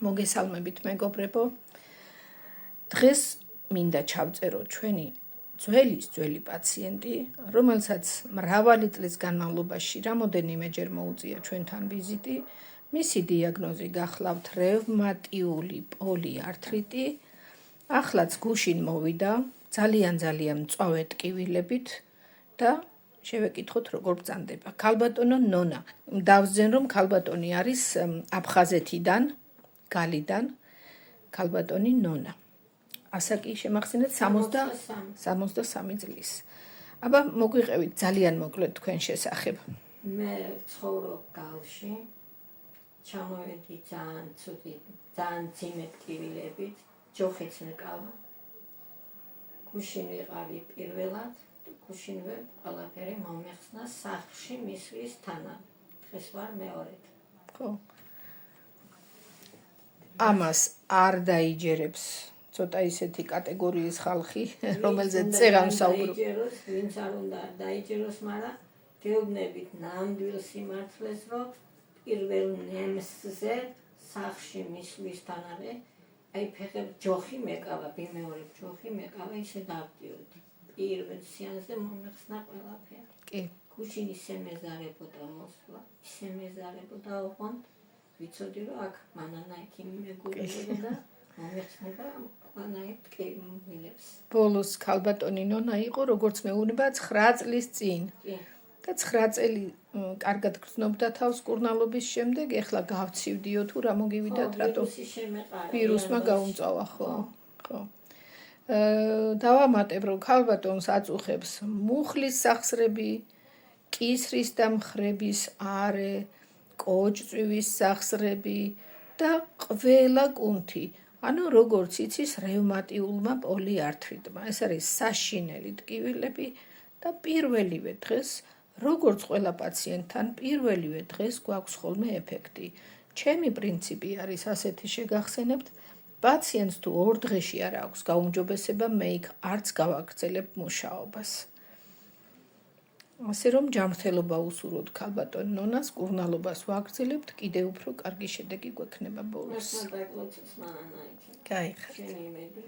მოგესალმებით მეგობრებო. დღეს მინდა ჩავწერო ჩვენი ძველი პაციენტი, რომელსაც მრავალი წლის განმავლობაში რამოდენიმეჯერ მოუწია ჩვენთან ვიზიტი. მისი დიაგნოზი გახლავთ რევმატიული პოლიართრიტი. ახლაც გუშინ მოვიდა ძალიან მწვავე ტკივილებით და შევეკითხოთ როგორ ბრძანდება. ქალბატონო ნონა, დავსძენ რომ ქალბატონი არის აფხაზეთიდან, გალიდან, ქალბატონი ნონა. ასაკი შემახსენეთ 63 წლის. აბა მოგვიყევით ძალიან მოკლედ თქვენ შესახებ. მე ვცხოვრობ გალში, ჩამოვედი ძალიან ძიმე ტკივილებით, ჯოხიც მეკავა. გუშინ ვიყავი პირველად, გუშინვე ყველაფერი მომეხსნა სახლში მისვლის თანა. დღეს ვარ მეორედ. ხო. ამას არ დაიჯერებს ცოტა ისეთი კატეგორიის ხალხი, რომელზეც წერან საუბრობ. ვინც არ უნდა დაიჯეროს, მაგრამ გეუბნებით ნამდვილ სიმართლეს, რომ პირველ ნემსზე სახლში მისვლის თანავე აი ფეხებ ჯოხი მეკავა, ბიმეორებ ჯოხი მეკავა, ისე დავდიოდი. პირველ სეანსზე მომეხსნა ყველაფერი. კი. გუშინ ისე მეზარებოდა მოსვლა, ისე მეზარებოდა ოღონდ ვიცოდი რომ აქ მანანაიქი მეგულდება და მომეხსნება ყველანაირ ტკივილებს. ბოლოს ქალბატონი ნონა იყო, როგორც მეუბნება 9 წლის წინ. კი. და 9 წელი კარგად გრძნობდა თავს კურნალობის შემდეგ, ეხლა გავცივდიო თუ რა მოგივიდათ, რატო ვირუსმა გაუმწავა, ხო. დავამატებ, რომ ქალბატონს აწუხებს მუხლის სახსრები, კისრის და მხრების არე, კოჭწვის სახსრები და ყველა კუნთი. ანუ როგორც იცის რევმატიულმა პოლიართრიტმა. ეს არის საშინელი ტკივილები და პირველივე დღეს, როგორც ყველა პაციენტთან, პირველივე დღეს გვაქვს ხოლმე ეფექტი. ჩემი პრინციპი არის ასეთი, შეგახსენებთ, პაციენტს თუ 2 დღეში არ აქვს გაუმჯობესება, მე იქ არც გავაგრძელებ მუშაობას. ასე რომ ჯანმრთელობა უსურვოთ ქალბატონ ნონას, კურნალობას ვაგრძელებთ, კიდევ უფრო კარგი შედეგი გვექნება ბოლოს. მას დაკლოცოს მანანაიქი. გაიხარეთ. შენი იმედი.